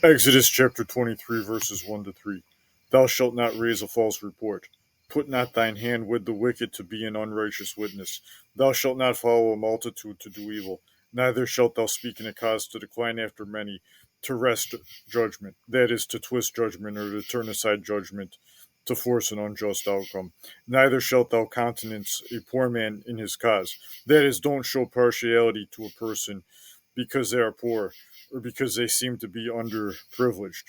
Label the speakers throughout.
Speaker 1: Exodus chapter 23, verses 1 to 3. Thou shalt not raise a false report. Put not thine hand with the wicked to be an unrighteous witness. Thou shalt not follow a multitude to do evil. Neither shalt thou speak in a cause to decline after many, to wrest judgment. That is, to twist judgment or to turn aside judgment, to force an unjust outcome. Neither shalt thou countenance a poor man in his cause. That is, don't show partiality to a person because they are poor or because they seem to be underprivileged.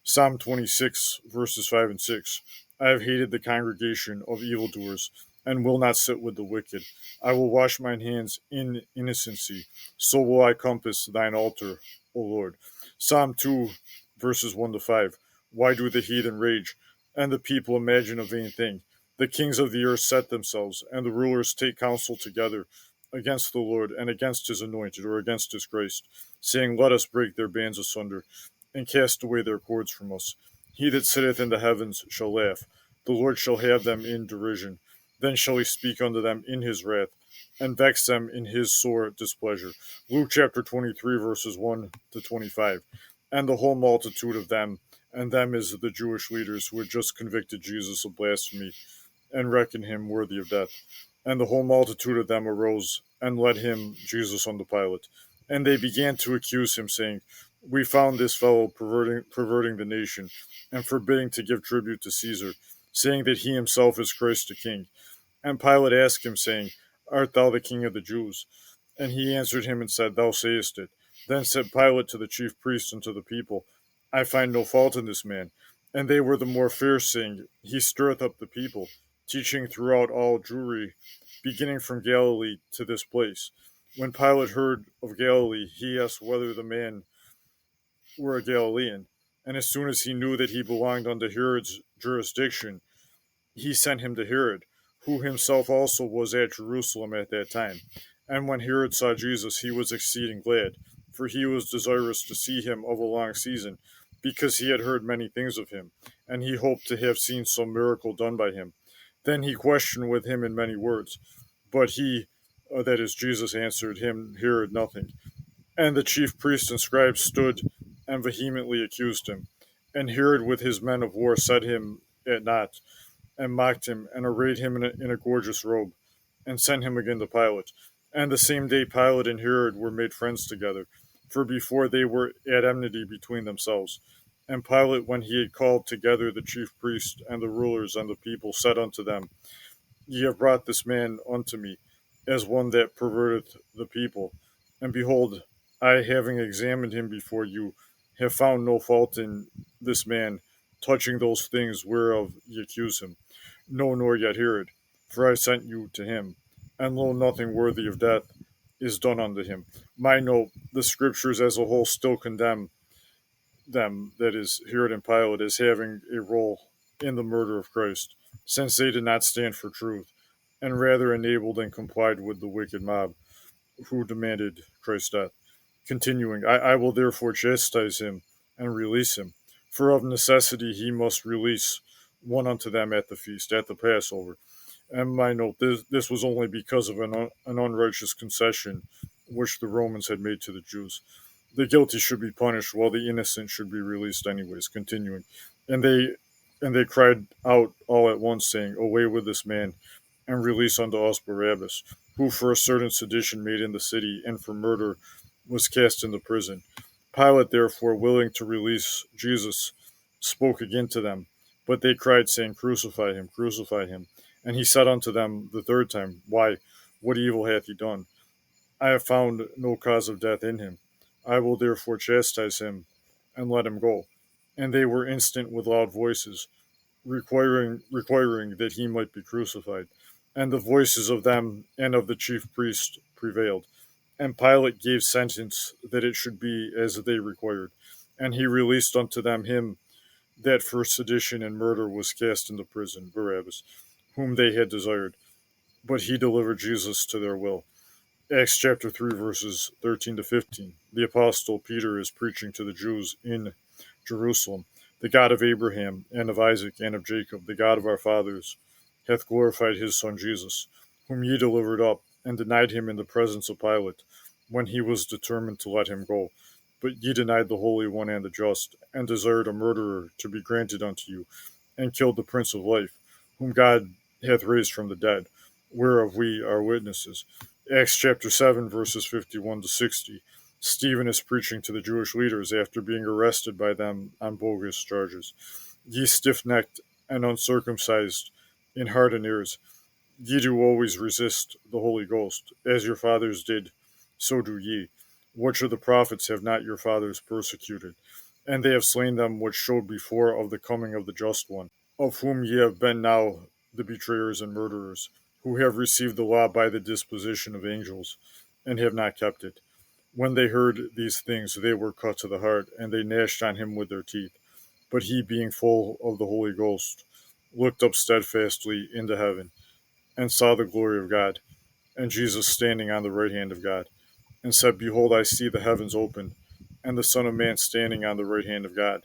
Speaker 1: Psalm 26, verses 5 and 6. I have hated the congregation of evildoers and will not sit with the wicked. I will wash mine hands in innocency. So will I compass thine altar, O Lord. Psalm 2, verses 1 to 5. Why do the heathen rage and the people imagine a vain thing? The kings of the earth set themselves, and the rulers take counsel together against the Lord and against his anointed, or against his Christ, saying, Let us break their bands asunder and cast away their cords from us. He that sitteth in the heavens shall laugh. The Lord shall have them in derision. Then shall he speak unto them in his wrath, and vex them in his sore displeasure. Luke chapter 23, verses 1 to 25. And the whole multitude of them, and them is the Jewish leaders who had just convicted Jesus of blasphemy and reckoned him worthy of death. And the whole multitude of them arose and led him, Jesus, unto Pilate. And they began to accuse him, saying, We found this fellow perverting the nation, and forbidding to give tribute to Caesar, saying that he himself is Christ the King. And Pilate asked him, saying, Art thou the King of the Jews? And he answered him and said, Thou sayest it. Then said Pilate to the chief priests and to the people, I find no fault in this man. And they were the more fierce, saying, He stirreth up the people, teaching throughout all Jewry, beginning from Galilee to this place. When Pilate heard of Galilee, he asked whether the man were a Galilean. And as soon as he knew that he belonged unto Herod's jurisdiction, he sent him to Herod, who himself also was at Jerusalem at that time. And when Herod saw Jesus, he was exceeding glad, for he was desirous to see him of a long season, because he had heard many things of him, and he hoped to have seen some miracle done by him. Then he questioned with him in many words, but he, that is Jesus, answered him, Herod, nothing. And the chief priests and scribes stood and vehemently accused him. And Herod with his men of war set him at naught, and mocked him, and arrayed him in a gorgeous robe, and sent him again to Pilate. And the same day Pilate and Herod were made friends together, for before they were at enmity between themselves. And Pilate, when he had called together the chief priests and the rulers and the people, said unto them, Ye have brought this man unto me, as one that perverteth the people. And behold, I, having examined him before you, have found no fault in this man touching those things whereof ye accuse him. No, nor yet Herod, for I sent you to him. And lo, nothing worthy of death is done unto him. My note, the scriptures as a whole still condemn them, that is, Herod and Pilate, as having a role in the murder of Christ, since they did not stand for truth, and rather enabled and complied with the wicked mob who demanded Christ's death. Continuing, I will therefore chastise him and release him, for of necessity he must release one unto them at the feast, at the Passover. And my note, this was only because of an unrighteous concession which the Romans had made to the Jews. The guilty should be punished, while the innocent should be released anyways. Continuing, and they cried out all at once, saying, Away with this man, and release unto us Barabbas, who for a certain sedition made in the city, and for murder was cast into prison. Pilate, therefore, willing to release Jesus, spoke again to them. But they cried, saying, Crucify him, crucify him. And he said unto them the third time, Why, what evil hath he done? I have found no cause of death in him. I will therefore chastise him, and let him go. And they were instant with loud voices, requiring that he might be crucified. And the voices of them and of the chief priests prevailed. And Pilate gave sentence that it should be as they required. And he released unto them him that for sedition and murder was cast into prison, Barabbas, whom they had desired. But he delivered Jesus to their will. Acts chapter 3, verses 13 to 15. The apostle Peter is preaching to the Jews in Jerusalem. The God of Abraham, and of Isaac, and of Jacob, the God of our fathers, hath glorified his Son Jesus, whom ye delivered up, and denied him in the presence of Pilate, when he was determined to let him go. But ye denied the Holy One and the just, and desired a murderer to be granted unto you, and killed the Prince of Life, whom God hath raised from the dead, whereof we are witnesses. Acts chapter 7, verses 51 to 60. Stephen is preaching to the Jewish leaders after being arrested by them on bogus charges. Ye stiff necked and uncircumcised in heart and ears, ye do always resist the Holy Ghost, as your fathers did, so do ye. Which of the prophets have not your fathers persecuted? And they have slain them which showed before of the coming of the Just One, of whom ye have been now the betrayers and murderers, who have received the law by the disposition of angels, and have not kept it. When they heard these things, they were cut to the heart, and they gnashed on him with their teeth. But he, being full of the Holy Ghost, looked up steadfastly into heaven, and saw the glory of God, and Jesus standing on the right hand of God, and said, Behold, I see the heavens opened, and the Son of Man standing on the right hand of God.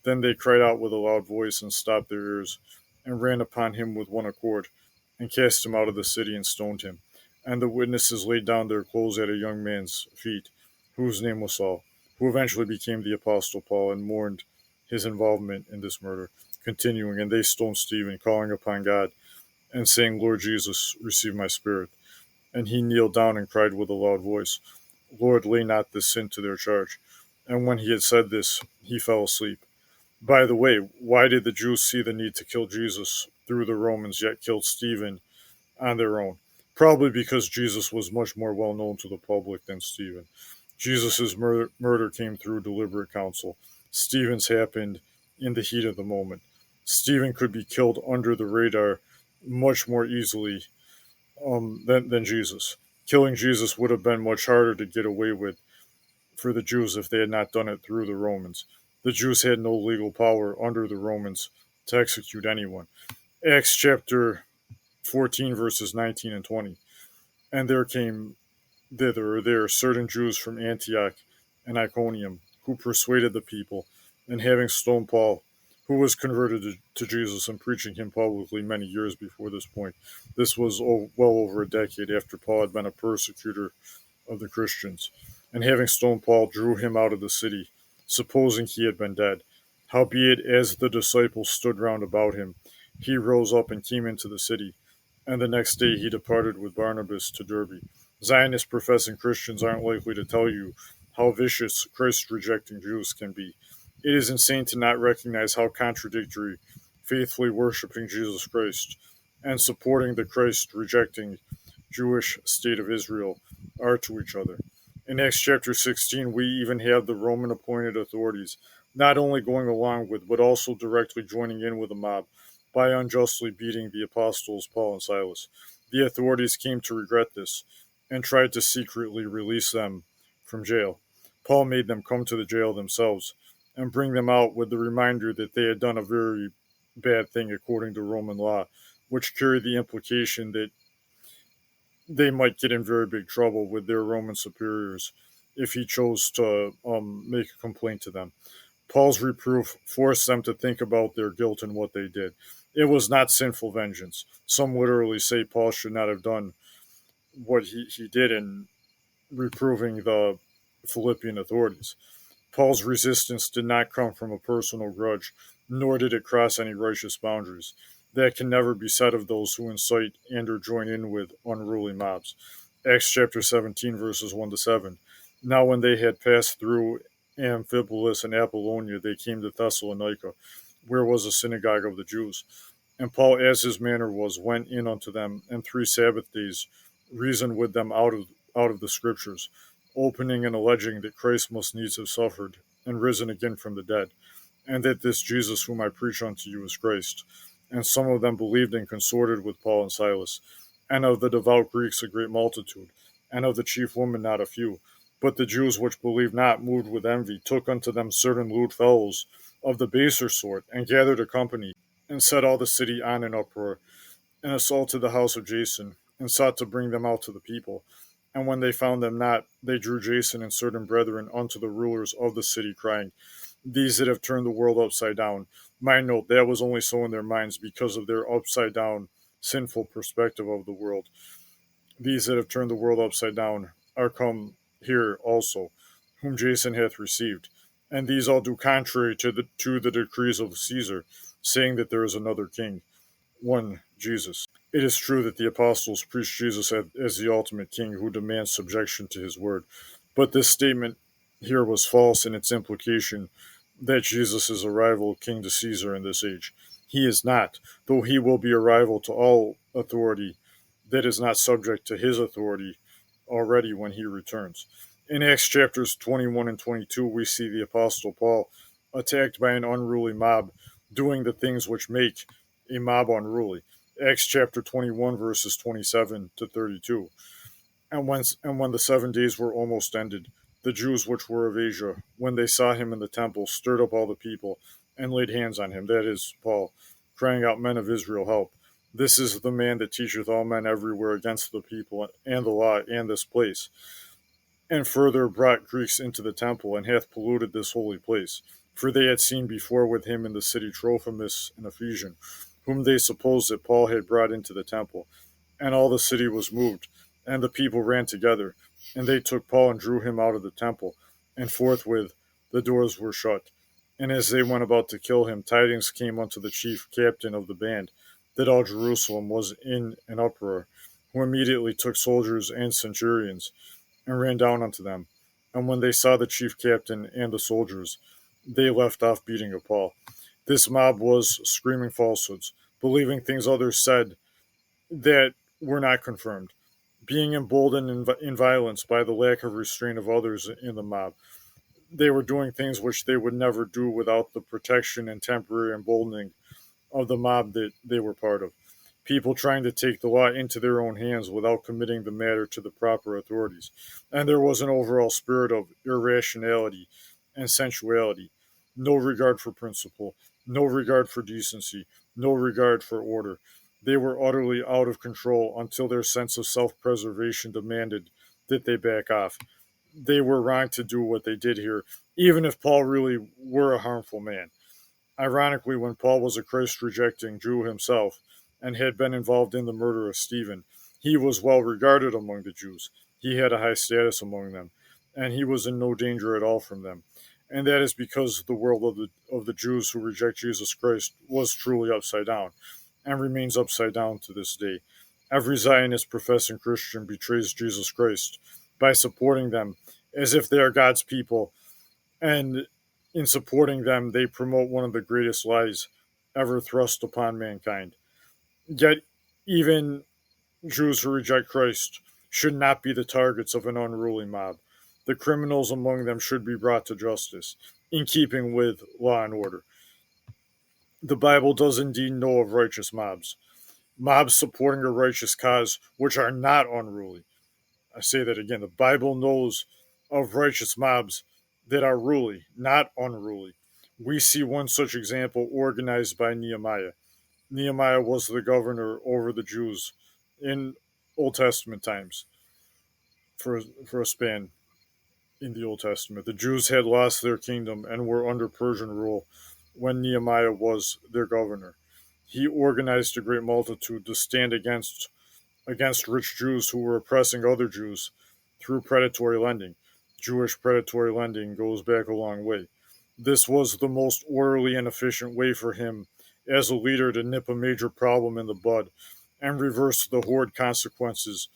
Speaker 1: Then they cried out with a loud voice, and stopped their ears, and ran upon him with one accord, and cast him out of the city, and stoned him. And the witnesses laid down their clothes at a young man's feet, whose name was Saul, who eventually became the Apostle Paul, and mourned his involvement in this murder. Continuing, and they stoned Stephen, calling upon God, and saying, Lord Jesus, receive my spirit. And he kneeled down and cried with a loud voice, Lord, lay not this sin to their charge. And when he had said this, he fell asleep. By the way, why did the Jews see the need to kill Jesus through the Romans, yet killed Stephen on their own? Probably because Jesus was much more well known to the public than Stephen. Jesus' murder came through deliberate counsel. Stephen's happened in the heat of the moment. Stephen could be killed under the radar much more easily than Jesus. Killing Jesus would have been much harder to get away with for the Jews if they had not done it through the Romans. The Jews had no legal power under the Romans to execute anyone. Acts chapter 14, verses 19 and 20. And there came thither or there certain Jews from Antioch and Iconium, who persuaded the people, and having stoned Paul, who was converted to Jesus and preaching him publicly many years before this point. This was well over a decade after Paul had been a persecutor of the Christians. And having stoned Paul, drew him out of the city, supposing he had been dead. Howbeit, as the disciples stood round about him, he rose up and came into the city. And the next day he departed with Barnabas to Derbe. Zionist professing Christians aren't likely to tell you how vicious Christ rejecting Jews can be. It is insane to not recognize how contradictory faithfully worshiping Jesus Christ and supporting the Christ rejecting Jewish state of Israel are to each other. In Acts chapter 16, we even have the Roman appointed authorities not only going along with, but also directly joining in with the mob by unjustly beating the apostles Paul and Silas. The authorities came to regret this and tried to secretly release them from jail. Paul made them come to the jail themselves and bring them out with the reminder that they had done a very bad thing according to Roman law, which carried the implication that they might get in very big trouble with their Roman superiors if he chose to make a complaint to them. Paul's reproof forced them to think about their guilt and what they did. It was not sinful vengeance. Some literally say Paul should not have done what he did in reproving the Philippian authorities. Paul's resistance did not come from a personal grudge, nor did it cross any righteous boundaries. That can never be said of those who incite and or join in with unruly mobs. Acts chapter 17, verses 1 to 7. Now when they had passed through Amphipolis and Apollonia, they came to Thessalonica, where was a synagogue of the Jews. And Paul, as his manner was, went in unto them, and 3 Sabbath days reasoned with them out of the Scriptures, opening and alleging that Christ must needs have suffered and risen again from the dead, and that this Jesus whom I preach unto you is Christ. And some of them believed and consorted with Paul and Silas, and of the devout Greeks a great multitude, and of the chief women not a few. But the Jews which believed not, moved with envy, took unto them certain lewd fellows of the baser sort, and gathered a company, and set all the city on an uproar, and assaulted the house of Jason, and sought to bring them out to the people. And when they found them not, they drew Jason and certain brethren unto the rulers of the city, crying, These that have turned the world upside down. Mind note, that was only so in their minds because of their upside down, sinful perspective of the world. These that have turned the world upside down are come here also. whom Jason hath received. And these all do contrary to the decrees of Caesar, saying that there is another king, one Jesus. It is true that the apostles preach Jesus as the ultimate king who demands subjection to his word, but this statement here was false in its implication that Jesus is a rival king to Caesar in this age. He is not, though he will be a rival to all authority that is not subject to his authority already when he returns. In Acts chapters 21 and 22, we see the Apostle Paul attacked by an unruly mob doing the things which make a mob unruly. Acts chapter 21, verses 27 to 32. And when the 7 days were almost ended, the Jews which were of Asia, when they saw him in the temple, stirred up all the people, and laid hands on him, that is, Paul, crying out, Men of Israel, help. This is the man that teacheth all men everywhere against the people and the law and this place, and further brought Greeks into the temple, and hath polluted this holy place. For they had seen before with him in the city Trophimus, an Ephesian, whom they supposed that Paul had brought into the temple. And all the city was moved, and the people ran together, and they took Paul and drew him out of the temple, and forthwith the doors were shut. And as they went about to kill him, tidings came unto the chief captain of the band that all Jerusalem was in an uproar, who immediately took soldiers and centurions, and ran down unto them. And when they saw the chief captain and the soldiers, they left off beating of Paul. This mob was screaming falsehoods, believing things others said that were not confirmed, being emboldened in violence by the lack of restraint of others in the mob. They were doing things which they would never do without the protection and temporary emboldening of the mob that they were part of. People trying to take the law into their own hands without committing the matter to the proper authorities. And there was an overall spirit of irrationality and sensuality, no regard for principle, no regard for decency, no regard for order. They were utterly out of control until their sense of self preservation demanded that they back off. They were wrong to do what they did here, even if Paul really were a harmful man. Ironically, when Paul was a Christ rejecting Jew himself and had been involved in the murder of Stephen, he was well regarded among the Jews. He had a high status among them, and he was in no danger at all from them. And that is because the world of the Jews who reject Jesus Christ was truly upside down and remains upside down to this day. Every Zionist professing Christian betrays Jesus Christ by supporting them as if they are God's people, and in supporting them, they promote one of the greatest lies ever thrust upon mankind. Yet, even Jews who reject Christ should not be the targets of an unruly mob. The criminals among them should be brought to justice, in keeping with law and order. The Bible does indeed know of righteous mobs supporting a righteous cause, which are not unruly. I say that again. The Bible knows of righteous mobs that are ruly, not unruly. We see one such example organized by Nehemiah. Nehemiah was the governor over the Jews in Old Testament times for a span in the Old Testament. The Jews had lost their kingdom and were under Persian rule when Nehemiah was their governor. He organized a great multitude to stand against rich Jews who were oppressing other Jews through predatory lending. Jewish predatory lending goes back a long way. This was the most orderly and efficient way for him as a leader to nip a major problem in the bud and reverse the horrid consequences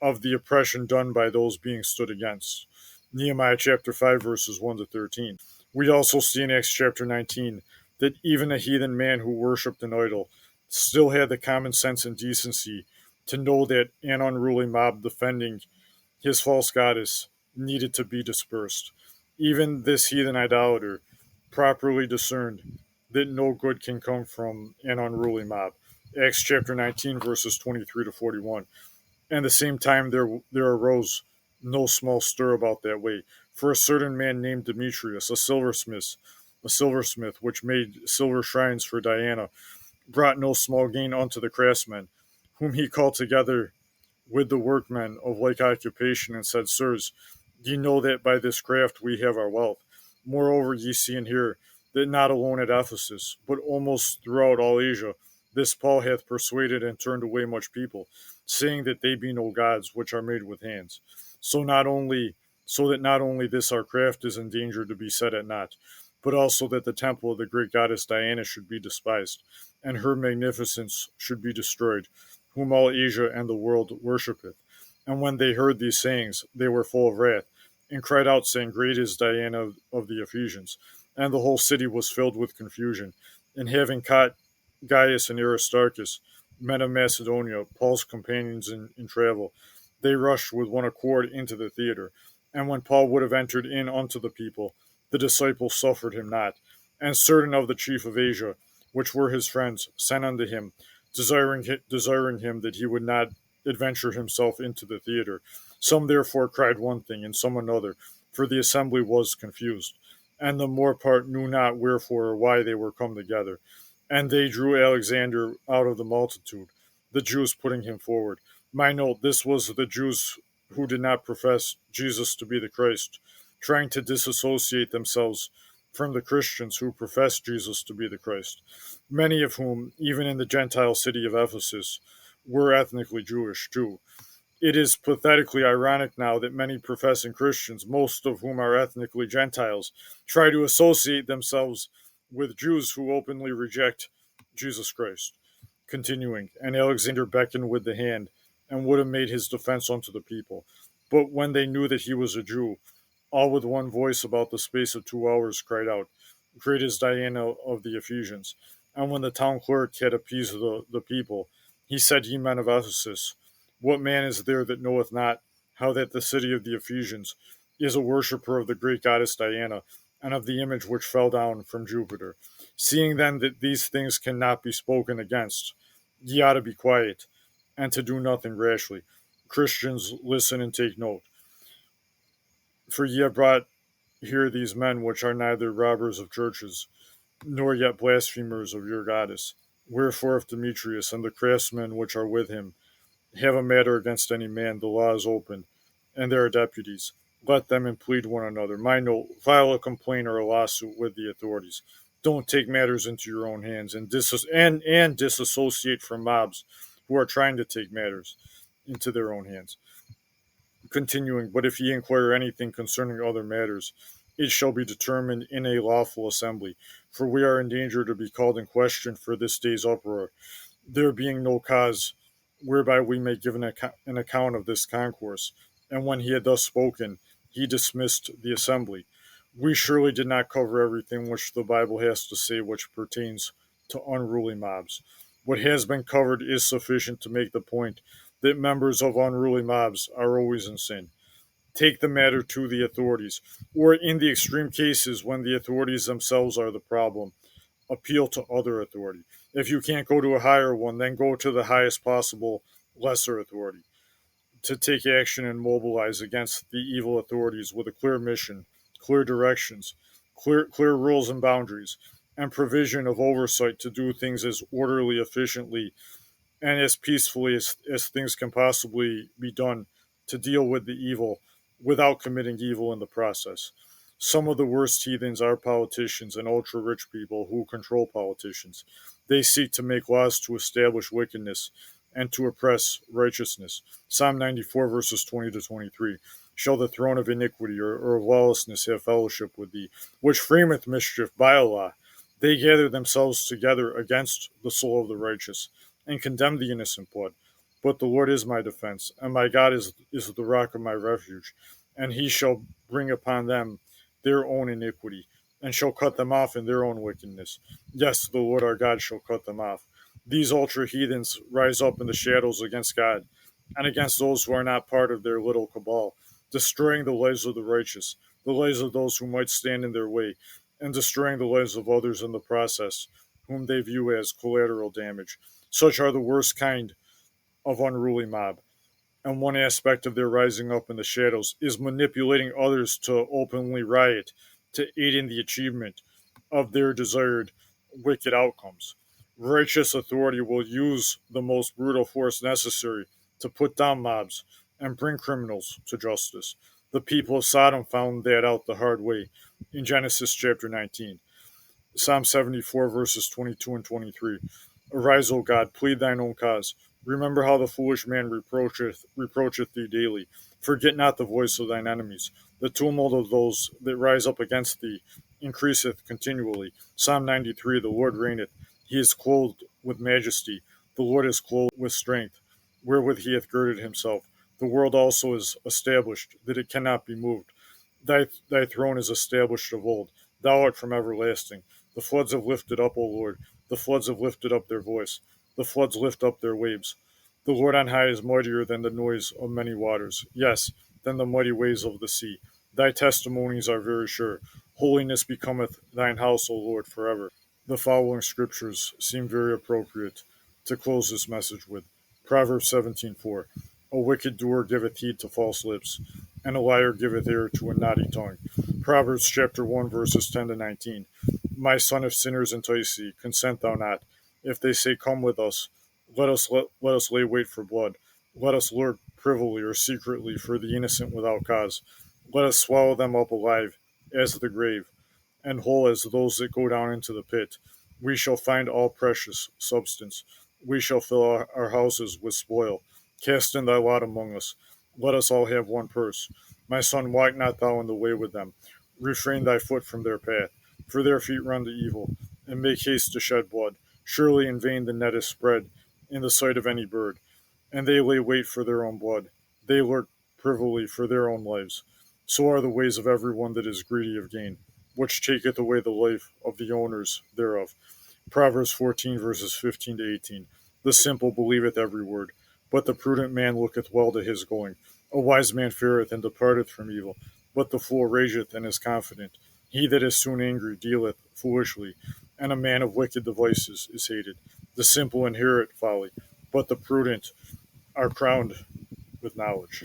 Speaker 1: of the oppression done by those being stood against. Nehemiah chapter 5, verses 1 to 13. We also see in Acts chapter 19 that even a heathen man who worshipped an idol still had the common sense and decency to know that an unruly mob defending his false goddess needed to be dispersed. Even this heathen idolater properly discerned that no good can come from an unruly mob. Acts chapter 19, verses 23 to 41. And at the same time, there arose no small stir about that way. For a certain man named Demetrius, a silversmith, which made silver shrines for Diana, brought no small gain unto the craftsmen, whom he called together with the workmen of like occupation, and said, Sirs, ye know that by this craft we have our wealth. Moreover, ye see and hear that not alone at Ephesus, but almost throughout all Asia, this Paul hath persuaded and turned away much people, saying that they be no gods which are made with hands. So not only so that not only this our craft is in danger to be set at naught, but also that the temple of the great goddess Diana should be despised, and her magnificence should be destroyed, whom all Asia and the world worshipeth. And when they heard these sayings, they were full of wrath, and cried out, saying, Great is Diana of the Ephesians. And the whole city was filled with confusion. And having caught Gaius and Aristarchus, men of Macedonia, Paul's companions in travel, they rushed with one accord into the theater. And when Paul would have entered in unto the people, the disciples suffered him not. And certain of the chief of Asia, which were his friends, sent unto him, desiring him that he would not adventure himself into the theater. Some therefore cried one thing, and some another, for the assembly was confused. And the more part knew not wherefore or why they were come together. And they drew Alexander out of the multitude, the Jews putting him forward. My note, this was the Jews who did not profess Jesus to be the Christ, trying to disassociate themselves from the Christians who profess Jesus to be the Christ, many of whom, even in the Gentile city of Ephesus, were ethnically Jewish too. It is pathetically ironic now that many professing Christians, most of whom are ethnically Gentiles, try to associate themselves with Jews who openly reject Jesus Christ. Continuing, and Alexander beckoned with the hand and would have made his defense unto the people. But when they knew that he was a Jew, all with one voice about the space of 2 hours cried out, Great is Diana of the Ephesians. And when the town clerk had appeased the people, he said, Ye men of Ephesus, what man is there that knoweth not how that the city of the Ephesians is a worshipper of the great goddess Diana, and of the image which fell down from Jupiter? Seeing then that these things cannot be spoken against, ye ought to be quiet, and to do nothing rashly. Christians, listen and take note. For ye have brought here these men which are neither robbers of churches, nor yet blasphemers of your goddess. Wherefore, if Demetrius and the craftsmen which are with him have a matter against any man, the law is open, and there are deputies. Let them and plead one another. Mind note, file a complaint or a lawsuit with the authorities. Don't take matters into your own hands and disassociate from mobs who are trying to take matters into their own hands. Continuing, but if ye inquire anything concerning other matters, it shall be determined in a lawful assembly. For we are in danger to be called in question for this day's uproar, there being no cause whereby we may give an account of this concourse. And when he had thus spoken, he dismissed the assembly. We surely did not cover everything which the Bible has to say which pertains to unruly mobs. What has been covered is sufficient to make the point that members of unruly mobs are always in sin. Take the matter to the authorities, or in the extreme cases when the authorities themselves are the problem, appeal to other authority. If you can't go to a higher one, then go to the highest possible lesser authority to take action and mobilize against the evil authorities with a clear mission, clear directions, clear rules and boundaries, and provision of oversight to do things as orderly, efficiently, and as peacefully as things can possibly be done to deal with the evil without committing evil in the process. Some of the worst heathens are politicians and ultra rich people who control politicians. They seek to make laws to establish wickedness and to oppress righteousness. Psalm 94, verses 20 to 23. Shall the throne of iniquity or of lawlessness have fellowship with thee, which frameth mischief by a law? They gather themselves together against the soul of the righteous, and condemn the innocent blood. But the Lord is my defense, and my God is the rock of my refuge, and he shall bring upon them their own iniquity, and shall cut them off in their own wickedness. Yes, the Lord our God shall cut them off. These ultra heathens rise up in the shadows against God, and against those who are not part of their little cabal, destroying the lives of the righteous, the lives of those who might stand in their way, and destroying the lives of others in the process, whom they view as collateral damage. Such are the worst kind of unruly mob, and one aspect of their rising up in the shadows is manipulating others to openly riot, to aid in the achievement of their desired wicked outcomes. Righteous authority will use the most brutal force necessary to put down mobs and bring criminals to justice. The people of Sodom found that out the hard way in Genesis chapter 19. Psalm 74, verses 22 and 23. Arise, O God, plead thine own cause. Remember how the foolish man reproacheth thee daily. Forget not the voice of thine enemies. The tumult of those that rise up against thee increaseth continually. Psalm 93. The Lord reigneth. He is clothed with majesty. The Lord is clothed with strength, wherewith he hath girded himself. The world also is established, that it cannot be moved. Thy throne is established of old. Thou art from everlasting. The floods have lifted up, O Lord. The floods have lifted up their voice. The floods lift up their waves. The Lord on high is mightier than the noise of many waters. Yes, than the mighty waves of the sea. Thy testimonies are very sure. Holiness becometh thine house, O Lord, forever. The following scriptures seem very appropriate to close this message with. Proverbs 17:4. A wicked doer giveth heed to false lips, and a liar giveth ear to a naughty tongue. Proverbs chapter 1 verses 10 to 19. My son, if sinners entice thee, consent thou not. If they say, Come with us, let us lay wait for blood. Let us lurk privily or secretly for the innocent without cause. Let us swallow them up alive as the grave, and whole as those that go down into the pit. We shall find all precious substance. We shall fill our houses with spoil. Cast in thy lot among us. Let us all have one purse. My son, walk not thou in the way with them. Refrain thy foot from their path, for their feet run to evil, and make haste to shed blood. Surely in vain the net is spread in the sight of any bird, and they lay wait for their own blood. They lurk privily for their own lives. So are the ways of every one that is greedy of gain, which taketh away the life of the owners thereof. Proverbs 14, verses 15 to 18. The simple believeth every word, but the prudent man looketh well to his going. A wise man feareth and departeth from evil, but the fool rageth and is confident. He that is soon angry dealeth foolishly, and a man of wicked devices is hated. The simple inherit folly, but the prudent are crowned with knowledge.